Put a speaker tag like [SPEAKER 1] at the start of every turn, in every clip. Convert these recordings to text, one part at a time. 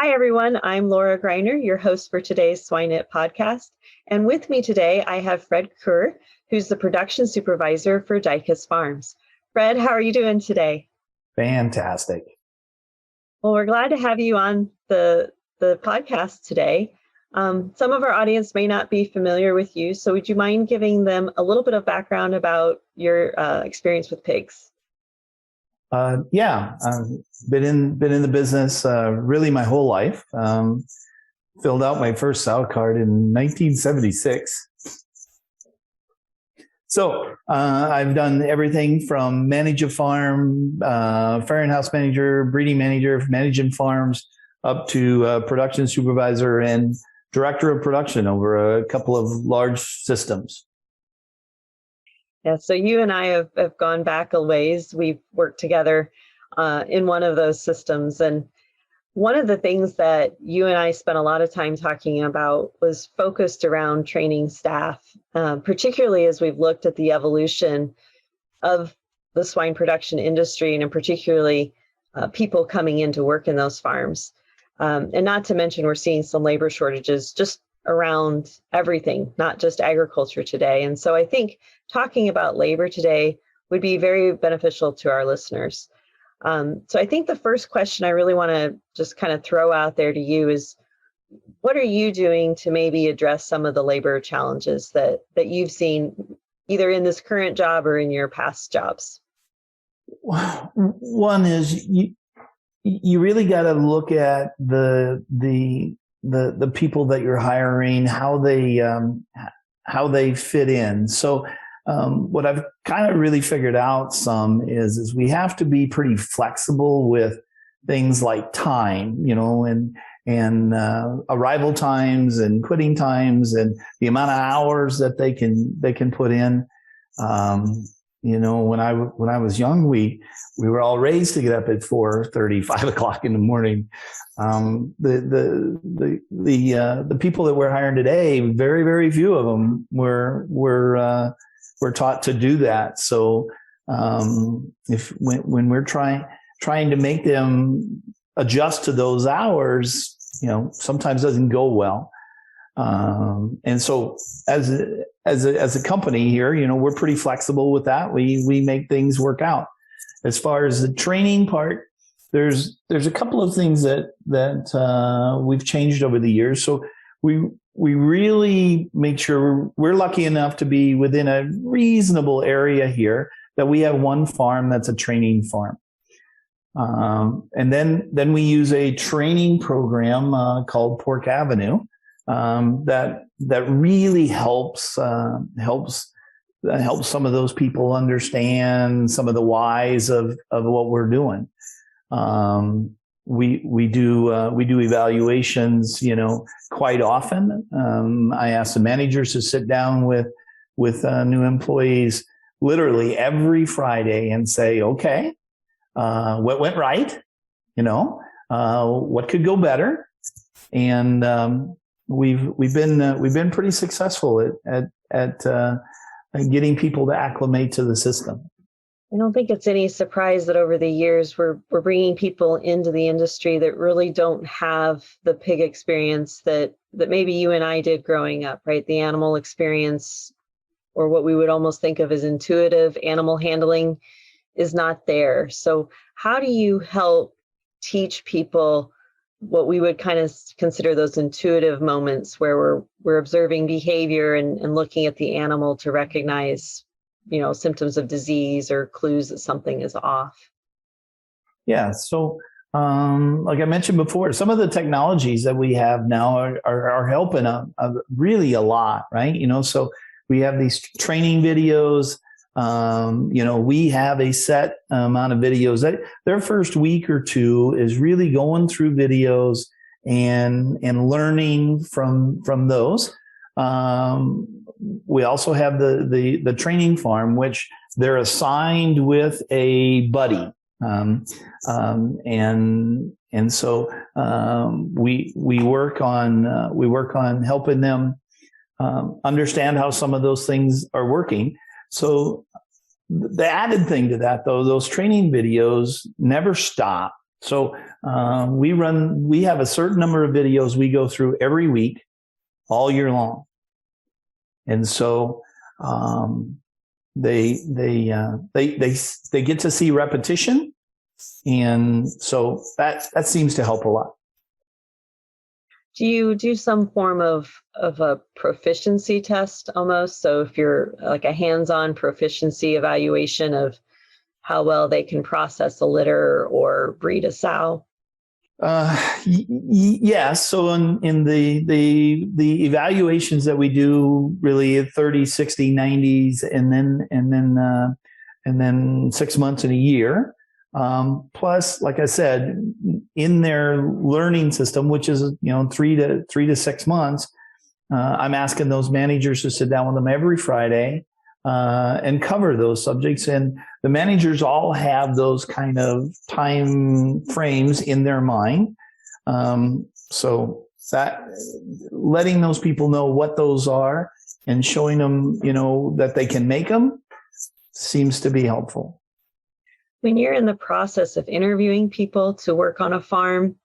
[SPEAKER 1] Hi, everyone. I'm Laura Greiner, your host for today's 𝘙𝘬𝘓 podcast. And with me today, I have Fred Kuhr, who's the production supervisor for 𝘙𝘬𝘓 Farms. Fred, how are you doing today?
[SPEAKER 2] Fantastic.
[SPEAKER 1] Well, we're glad to have you on the podcast today. Some of our audience may not be familiar with you, so would you mind giving them a little bit of background about your experience with pigs?
[SPEAKER 2] Yeah, been in the business really my whole life. Filled out my first sow card in 1976. So I've done everything from manage a farm, farrowing house manager, breeding manager, managing farms, up to production supervisor and director of production over a couple of large systems.
[SPEAKER 1] Yeah, so you and I have gone back a ways. We've worked together in one of those systems. And one of the things that you and I spent a lot of time talking about was focused around training staff, particularly as we've looked at the evolution of the swine production industry, and particularly people coming in to work in those farms. And not to mention, we're seeing some labor shortages just around everything, not just agriculture today. And so I think talking about labor today would be very beneficial to our listeners. So I think the first question I really want to just kind of throw out there to you is, what are you doing to maybe address some of the labor challenges that you've seen either in this current job or in your past jobs?
[SPEAKER 2] One is you really got to look at the people that you're hiring, how they fit in. So what I've kind of really figured out some is we have to be pretty flexible with things like time, and arrival times and quitting times and the amount of hours that they can put in. When I was young, we were all raised to get up at 4:30, 5 o'clock in the morning. The people that we're hiring today, very, very few of them were taught to do that. So when we're trying to make them adjust to those hours, sometimes doesn't go well. And so as a company here, we're pretty flexible with that. We make things work out. As far as the training part, there's a couple of things that we've changed over the years. So we really make sure we're lucky enough to be within a reasonable area here that we have one farm that's a training farm. And then we use a training program called 𝘸𝘵𝗵𝗏 that really helps some of those people understand some of the whys of what we're doing. We do evaluations, quite often. I ask the managers to sit down with new employees literally every Friday and say, okay, what went right? What could go better? And we've been pretty successful at getting people to acclimate to the system.
[SPEAKER 1] I don't think it's any surprise that over the years we're bringing people into the industry that really don't have the pig experience that maybe you and I did growing up, right? The animal experience, or what we would almost think of as intuitive animal handling, is not there. So how do you help teach people what we would kind of consider those intuitive moments where we're observing behavior and looking at the animal to recognize symptoms of disease or clues that something is off?
[SPEAKER 2] Yeah. So, like I mentioned before, some of the technologies that we have now are helping really a lot, right? So we have these training videos. We have a set amount of videos that their first week or two is really going through videos and learning from those. We also have the training farm, which they're assigned with a buddy. And so we work on helping them understand how some of those things are working. So the added thing to that, though, those training videos never stop. So we have a certain number of videos we go through every week, all year long. And so, they get to see repetition. And so that seems to help a lot.
[SPEAKER 1] Do you do some form of a proficiency test almost? So if you're like a hands-on proficiency evaluation of how well they can process a litter or breed a sow?
[SPEAKER 2] Yes. So in the evaluations that we do, really at 30, 60, 90s, and then 6 months and a year. Plus, like I said, in their learning system, which is 3 to 6 months, I'm asking those managers to sit down with them every Friday and cover those subjects. And the managers all have those kind of time frames in their mind. So that letting those people know what those are and showing them, that they can make them seems to be helpful.
[SPEAKER 1] When you're in the process of interviewing people to work on a farm,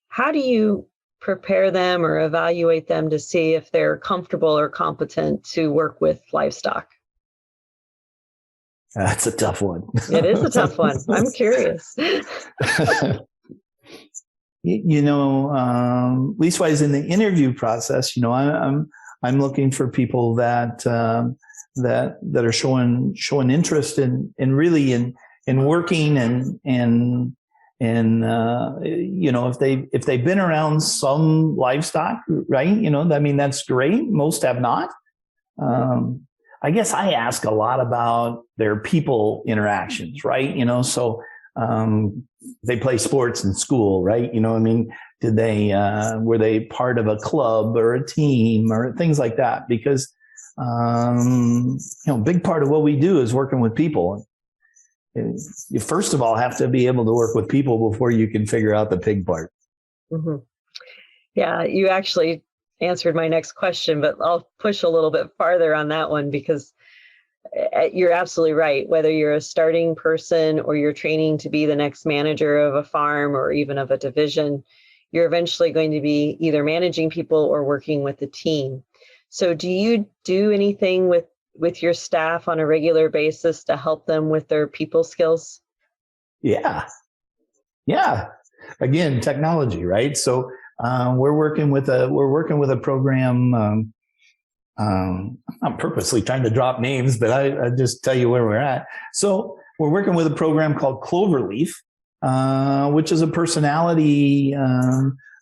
[SPEAKER 1] how do you prepare them or evaluate them to see if they're comfortable or competent to work with livestock?
[SPEAKER 2] That's a tough one.
[SPEAKER 1] It is a tough one. I'm curious.
[SPEAKER 2] Leastwise in the interview process, I'm looking for people that are showing interest in really in working and if they've been around some livestock, right? That's great. Most have not. I guess I ask a lot about their people interactions, right? So they play sports in school, right? Did they were they part of a club or a team or things like that? Because a big part of what we do is working with people. You first of all have to be able to work with people before you can figure out the pig part.
[SPEAKER 1] Mm-hmm. Yeah, you actually answered my next question, but I'll push a little bit farther on that one because you're absolutely right. Whether you're a starting person or you're training to be the next manager of a farm or even of a division, you're eventually going to be either managing people or working with a team. So do you do anything with your staff on a regular basis to help them with their people skills?
[SPEAKER 2] Yeah. Again, technology, right? So we're working with a program. I'm purposely trying to drop names, but I just tell you where we're at. So we're working with a program called 𝘙𝘵𝘃𝗵𝗿, which is a personality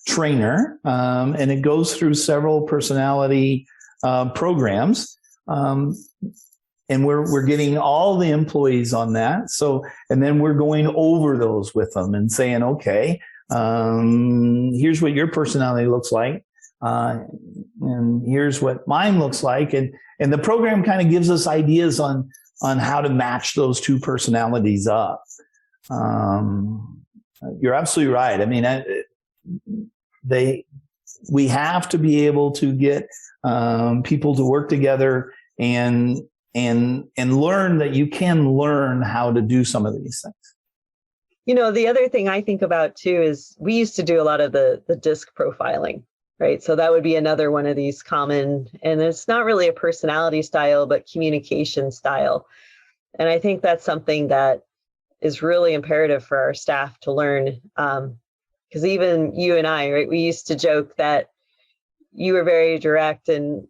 [SPEAKER 2] trainer, and it goes through several personality programs. And we're getting all the employees on that. So, and then we're going over those with them and saying, okay, here's what your personality looks like. And here's what mine looks like. And the program kind of gives us ideas on how to match those two personalities up. You're absolutely right. We have to be able to get people to work together and learn that you can learn how to do some of these things.
[SPEAKER 1] The other thing I think about too is we used to do a lot of the disc profiling, right? So that would be another one of these common, and it's not really a personality style, but communication style. And I think that's something that is really imperative for our staff to learn. Because even you and I, right, we used to joke that you were very direct and,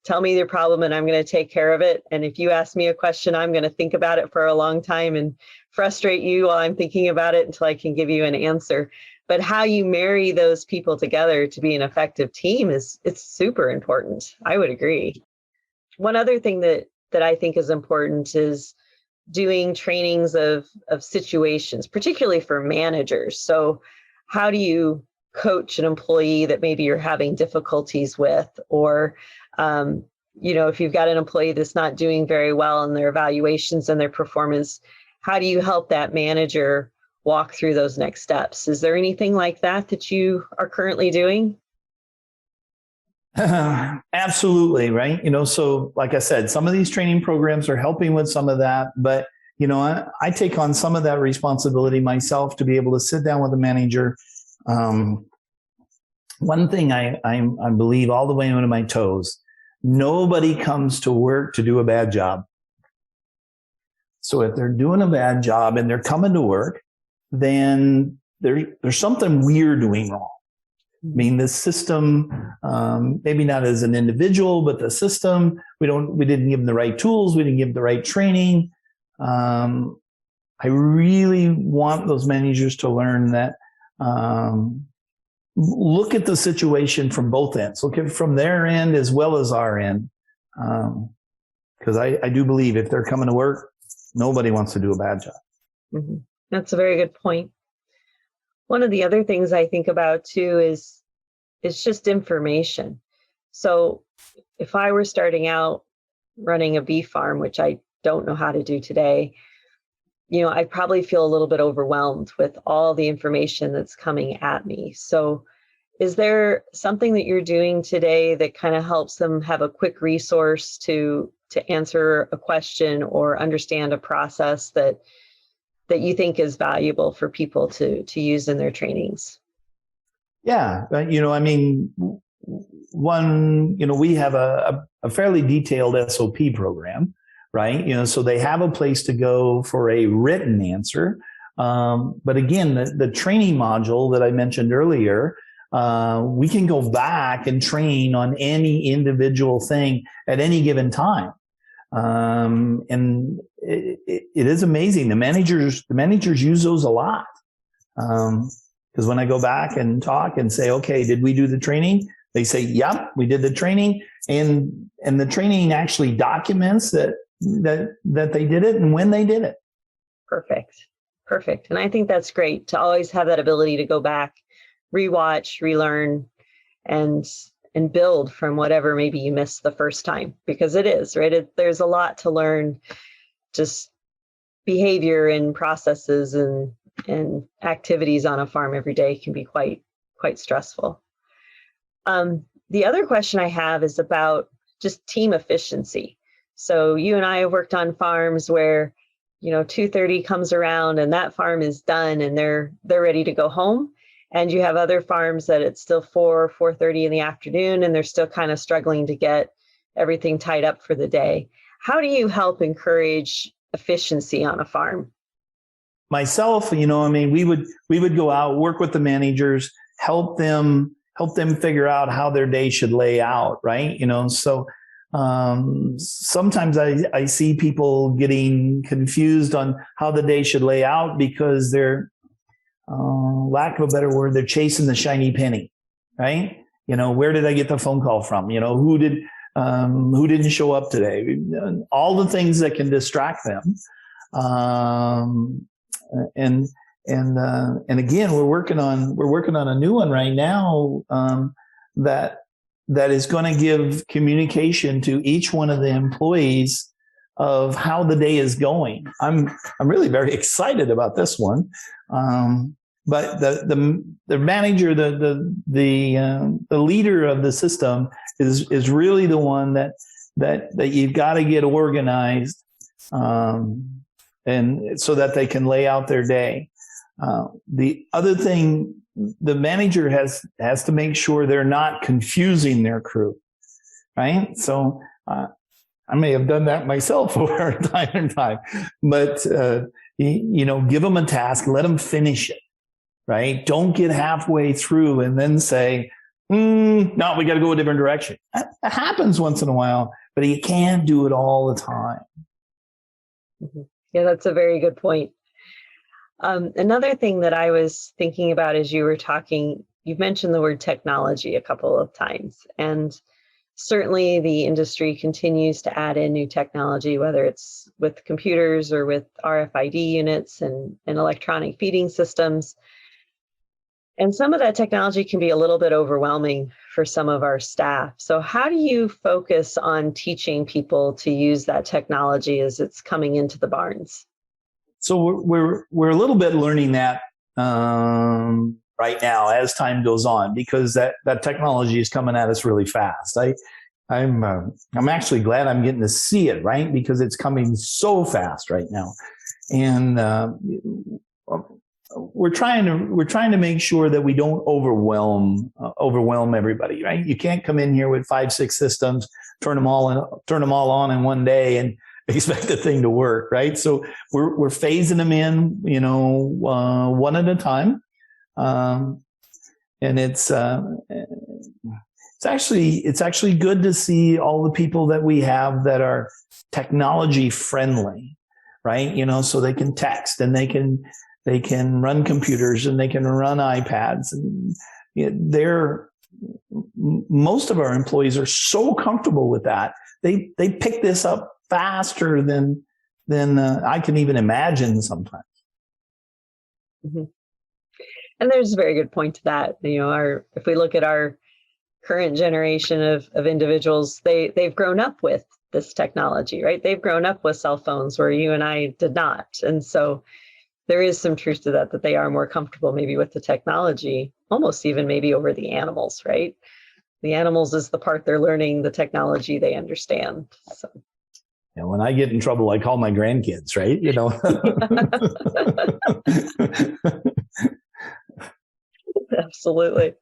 [SPEAKER 1] tell me your problem and I'm going to take care of it. And if you ask me a question, I'm going to think about it for a long time and frustrate you while I'm thinking about it until I can give you an answer. But how you marry those people together to be an effective team it's super important. I would agree. One other thing that I think is important is doing trainings of situations, particularly for managers. So how do you coach an employee that maybe you're having difficulties with, or if you've got an employee that's not doing very well in their evaluations and their performance, how do you help that manager walk through those next steps? Is there anything like that you are currently doing?
[SPEAKER 2] Absolutely, right? So like I said, some of these training programs are helping with some of that, but I take on some of that responsibility myself to be able to sit down with a manager. One thing I believe all the way into my toes, nobody comes to work to do a bad job. So if they're doing a bad job and they're coming to work, then there's something we're doing wrong. I mean, the system, maybe not as an individual, but the system, we didn't give them the right tools. We didn't give them the right training. I really want those managers to learn that, look at the situation from both ends. Look at it from their end as well as our end. Because I do believe if they're coming to work, nobody wants to do a bad job.
[SPEAKER 1] Mm-hmm. That's a very good point. One of the other things I think about too is just information. So if I were starting out running a beef farm, which I don't know how to do today, I'd probably feel a little bit overwhelmed with all the information that's coming at me. So is there something that you're doing today that kind of helps them have a quick resource to answer a question or understand a process that you think is valuable for people to use in their trainings?
[SPEAKER 2] Yeah, we have a fairly detailed SOP program, right? So they have a place to go for a written answer. But again, the training module that I mentioned earlier, we can go back and train on any individual thing at any given time. And it is amazing. The managers use those a lot. Because when I go back and talk and say, okay, did we do the training? They say, yep, we did the training. And the training actually documents that they did it and when they did it. Perfect. And I think that's great to always have that ability to go back, rewatch, relearn, and build from whatever maybe you missed the first time, because it is, right? There's a lot to learn, just behavior and processes and activities on a farm every day can be quite stressful. The other question I have is about just team efficiency. So you and I have worked on farms where, 2:30 comes around and that farm is done and they're ready to go home. And you have other farms that it's still 4:30 in the afternoon and they're still kind of struggling to get everything tied up for the day. How do you help encourage efficiency on a farm? Myself, we would go out, work with the managers, help them figure out how their day should lay out, right? So sometimes I see people getting confused on how the day should lay out because they're, lack of a better word, they're chasing the shiny penny, right? Where did I get the phone call from? Who didn't show up today? All the things that can distract them. And again, we're working on a new one right now, that is going to give communication to each one of the employees of how the day is going. I'm really very excited about this one. But the manager, the leader of the system is really the one that you've got to get organized, and so that they can lay out their day. The other thing, the manager has to make sure they're not confusing their crew, right? So I may have done that myself over time and time, but give them a task, let them finish it, right? Don't get halfway through and then say, no, we got to go a different direction. That happens once in a while, but you can't do it all the time.
[SPEAKER 1] Mm-hmm. Yeah, that's a very good point. Another thing that I was thinking about as you were talking, you've mentioned the word technology a couple of times, and certainly the industry continues to add in new technology, whether it's with computers or with RFID units and electronic feeding systems. And some of that technology can be a little bit overwhelming for some of our staff. So how do you focus on teaching people to use that technology as it's coming into the barns?
[SPEAKER 2] So we're a little bit learning that right now as time goes on, because that technology is coming at us really fast. I'm actually glad I'm getting to see it, right? Because it's coming so fast right now. And we're trying to make sure that we don't overwhelm everybody, right? You can't come in here with 5-6 systems, turn them all on in one day and expect the thing to work, right? So we're phasing them in, one at a time. And it's actually good to see all the people that we have that are technology friendly, right? So they can text and they can run computers and they can run iPads, and most of our employees are so comfortable with that. They pick this up faster than I can even imagine sometimes.
[SPEAKER 1] Mm-hmm. And there's a very good point to that. If we look at our current generation of individuals, they've grown up with this technology, right? They've grown up with cell phones where you and I did not. And so there is some truth to that they are more comfortable maybe with the technology, almost even maybe over the animals, right? The animals is the part they're learning, the technology they understand. So.
[SPEAKER 2] Yeah, when I get in trouble, I call my grandkids, right?
[SPEAKER 1] Absolutely.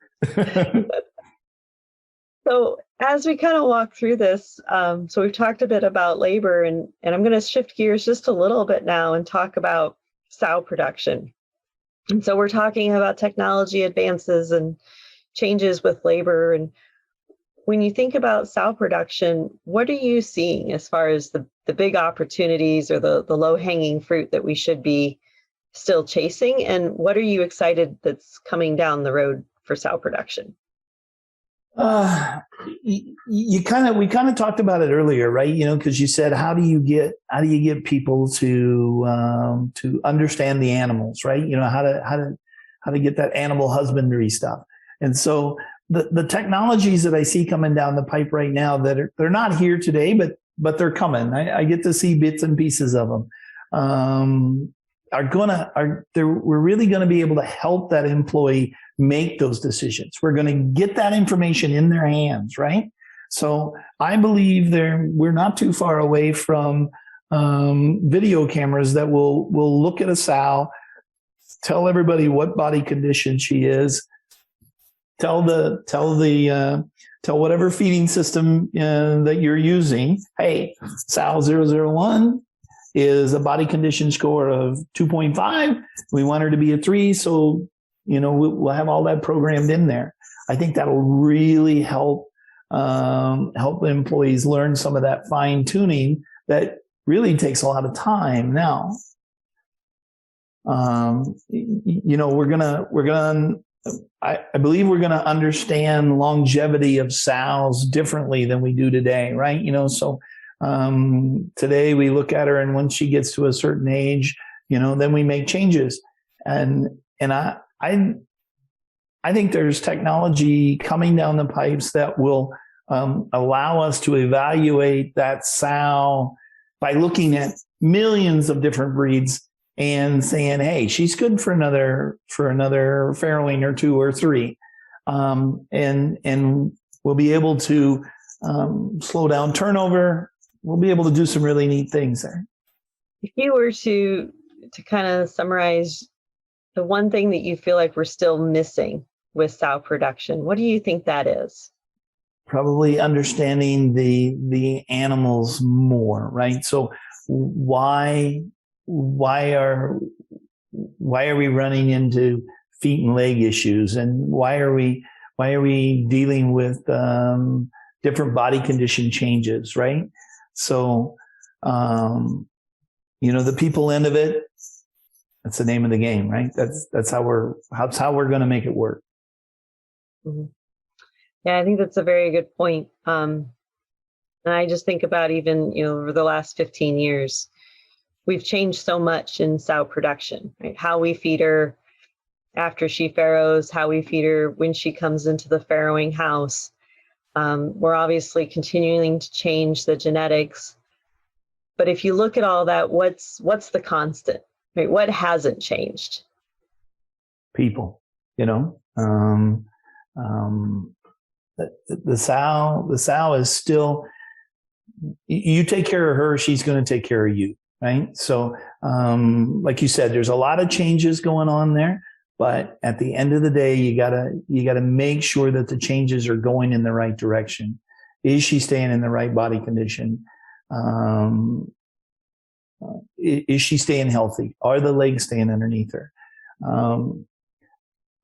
[SPEAKER 1] So as we kind of walk through this, so we've talked a bit about labor, and I'm going to shift gears just a little bit now and talk about sow production. And so we're talking about technology advances and changes with labor. And when you think about sow production, what are you seeing as far as the big opportunities or the low-hanging fruit that we should be still chasing? And what are you excited that's coming down the road for sow production?
[SPEAKER 2] We kind of talked about it earlier, right? Because you said, how do you get people to understand the animals, right? How to get that animal husbandry stuff. And so the technologies that I see coming down the pipe right now they're not here today, but they're coming. I get to see bits and pieces of them. We're really going to be able to help that employee make those decisions. We're going to get that information in their hands, right? So I believe we're not too far away from video cameras that will look at a sow, tell everybody what body condition she is, tell whatever feeding system that you're using, hey, sow 001 is a body condition score of 2.5. We want her to be a 3, so we'll have all that programmed in there. I think that'll really help employees learn some of that fine tuning that really takes a lot of time now. I believe we're gonna understand longevity of sows differently than we do today, right? So today we look at her, and once she gets to a certain age, then we make changes. And I think there's technology coming down the pipes that will allow us to evaluate that sow by looking at millions of different breeds and saying, hey, she's good for another farrowing or 2 or 3. And we'll be able to slow down turnover. We'll be able to do some really neat things there.
[SPEAKER 1] If you were to kind of summarize the one thing that you feel like we're still missing with sow production, what do you think that is?
[SPEAKER 2] Probably understanding the animals more, right? So why are we running into feet and leg issues, and why are we dealing with different body condition changes, right? So the people end of it, that's the name of the game, right? That's how we're going to make it work.
[SPEAKER 1] Mm-hmm. Yeah, I think that's a very good point. And I just think about even, over the last 15 years, we've changed so much in sow production, right? How we feed her after she farrows, how we feed her when she comes into the farrowing house. We're obviously continuing to change the genetics. But if you look at all that, what's the constant, right? What hasn't changed?
[SPEAKER 2] People, the sow is still, you take care of her, she's going to take care of you, right? So like you said, there's a lot of changes going on there, but at the end of the day, you gotta make sure that the changes are going in the right direction. Is she staying in the right body condition? Is she staying healthy? Are the legs staying underneath her?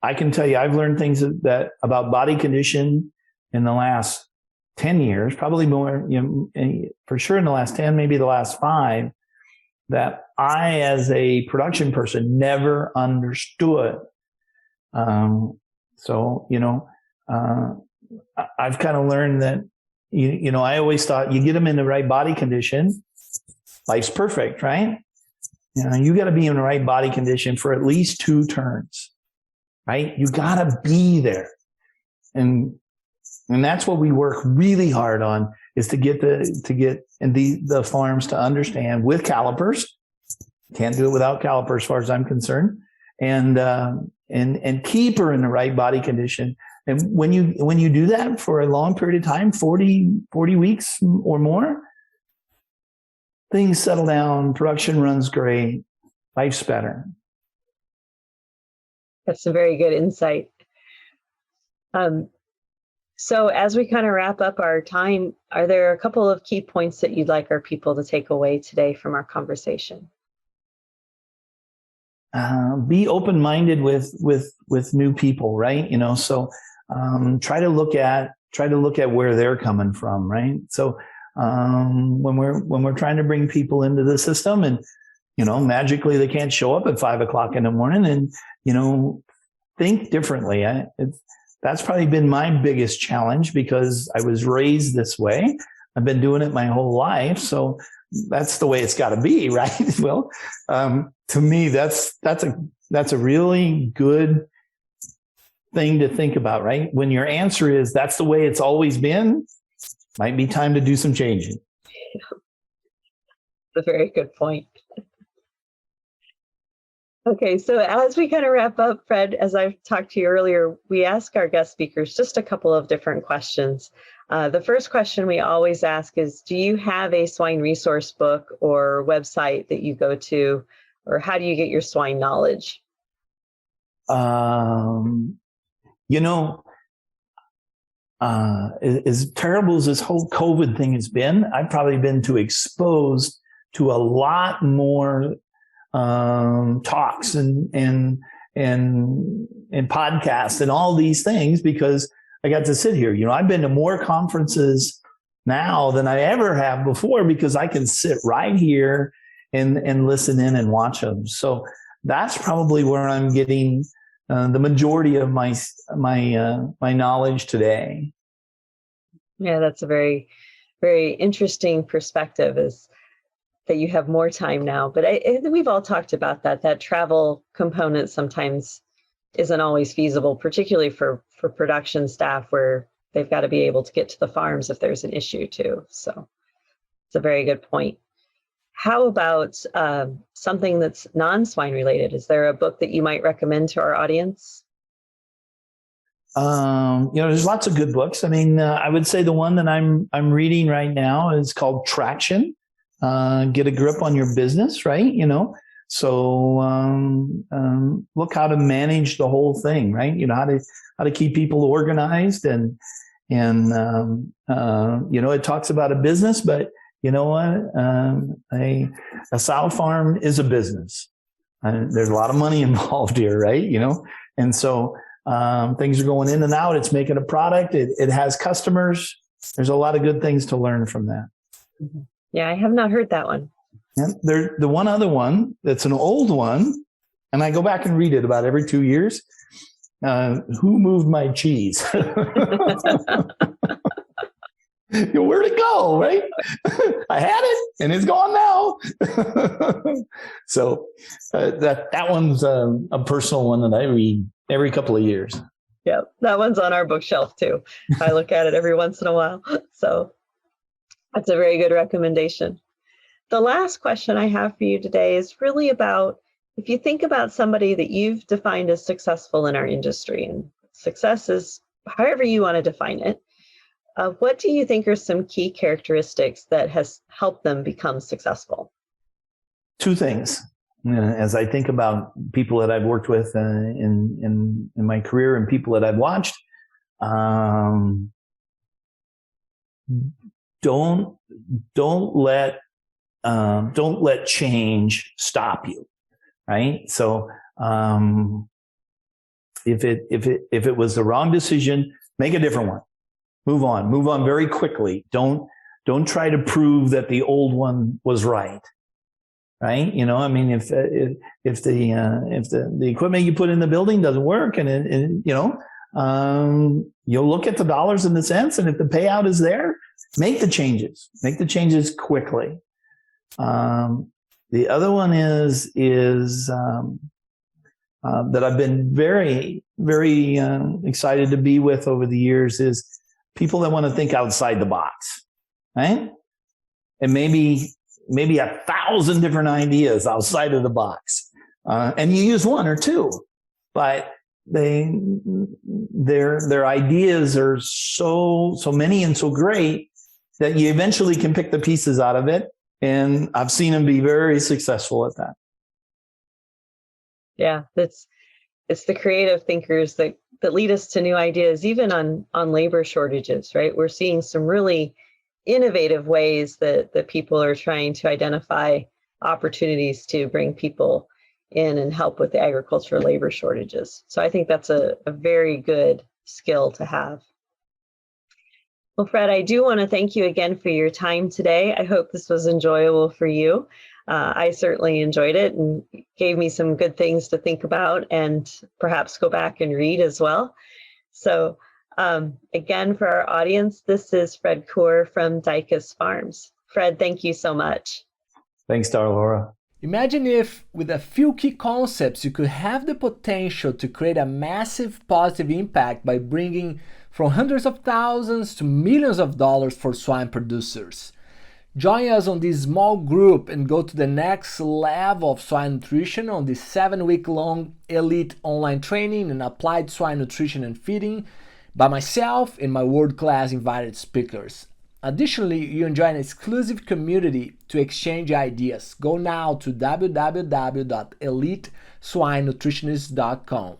[SPEAKER 2] I can tell you, I've learned things that about body condition in the last 10 years, probably more, for sure in the last 10, maybe the last 5, that I, as a production person, never understood. I've kind of learned that, I always thought you get them in the right body condition, life's perfect, right? You got to be in the right body condition for at least 2 turns, right? You got to be there. And that's what we work really hard on, is to get the farms to understand with calipers. Can't do it without calipers, as far as I'm concerned, and keep her in the right body condition. And when you do that for a long period of time, 40 weeks or more, things settle down, production runs great, life's better.
[SPEAKER 1] That's a very good insight. So as we kind of wrap up our time, are there a couple of key points that you'd like our people to take away today from our conversation?
[SPEAKER 2] Be open-minded with new people, right? So try to look at where they're coming from, right? So when we're trying to bring people into the system, and magically they can't show up at 5 o'clock in the morning, and think differently. That's probably been my biggest challenge, because I was raised this way. I've been doing it my whole life, so that's the way it's got to be, right? Well, to me, that's a really good thing to think about, right? When your answer is that's the way it's always been, might be time to do some changing.
[SPEAKER 1] That's a very good point. Okay, so as we kind of wrap up, Fred, as I've talked to you earlier, we ask our guest speakers just a couple of different questions. The first question we always ask is, do you have a swine resource book or website that you go to, or how do you get your swine knowledge?
[SPEAKER 2] As terrible as this whole COVID thing has been, I've probably been exposed to a lot more talks and podcasts and all these things, because I got to sit here. I've been to more conferences now than I ever have before, because I can sit right here and listen in and watch them. So that's probably where I'm getting the majority of my knowledge today.
[SPEAKER 1] Yeah, that's a very, very interesting perspective, is that you have more time now. But we've all talked about that travel component sometimes isn't always feasible, particularly for production staff, where they've got to be able to get to the farms if there's an issue too. So it's a very good point. How about something that's non-swine related? Is there a book that you might recommend to our audience?
[SPEAKER 2] There's lots of good books. I would say the one that I'm reading right now is called Traction. Get a grip on your business, right? So look how to manage the whole thing, right? How to keep people organized, and it talks about a business, but you know what? A sow farm is a business. There's a lot of money involved here, right? And so things are going in and out. It's making a product. It has customers. There's a lot of good things to learn from that.
[SPEAKER 1] Mm-hmm. Yeah, I have not heard that one.
[SPEAKER 2] And the one other one that's an old one, and I go back and read it about every 2 years. Who moved my cheese? Where'd it go, right? I had it, and it's gone now. So that one's a personal one that I read every couple of years.
[SPEAKER 1] Yeah, that one's on our bookshelf too. I look at it every once in a while. So that's a very good recommendation. The last question I have for you today is really about, if you think about somebody that you've defined as successful in our industry, and success is however you want to define it, what do you think are some key characteristics that has helped them become successful?
[SPEAKER 2] two things. As I think about people that I've worked with in my career and people that I've watched, don't let change stop you, right? So if it was the wrong decision, make a different one. Move on very quickly. Don't try to prove that the old one was right. Right? You know, I mean, if the equipment you put in the building doesn't work, and you'll look at the dollars and the cents, and if the payout is there, make the changes. Make the changes quickly. The other one is that I've been very, very excited to be with over the years is people that want to think outside the box, right? And maybe 1,000 different ideas outside of the box. And you use one or two, but their ideas are so many and so great that you eventually can pick the pieces out of it. And I've seen them be very successful at that.
[SPEAKER 1] Yeah, it's the creative thinkers that lead us to new ideas, even on labor shortages, right? We're seeing some really innovative ways that people are trying to identify opportunities to bring people in and help with the agricultural labor shortages. So I think that's a very good skill to have. Well, Fred, I do want to thank you again for your time today. I hope this was enjoyable for you. I certainly enjoyed it and gave me some good things to think about and perhaps go back and read as well. So again, for our audience, this is Fred Kuhr from 𝘙𝘂𝗵𝗿 Farms. Fred, thank you so much.
[SPEAKER 2] Thanks, Laura.
[SPEAKER 3] Imagine if, with a few key concepts, you could have the potential to create a massive positive impact by bringing from hundreds of thousands to millions of dollars for swine producers. Join us on this small group and go to the next level of swine nutrition on this 7-week-long elite online training in applied swine nutrition and feeding by myself and my world-class invited speakers. Additionally, you enjoy an exclusive community to exchange ideas. Go now to www.eliteswinenutritionist.com.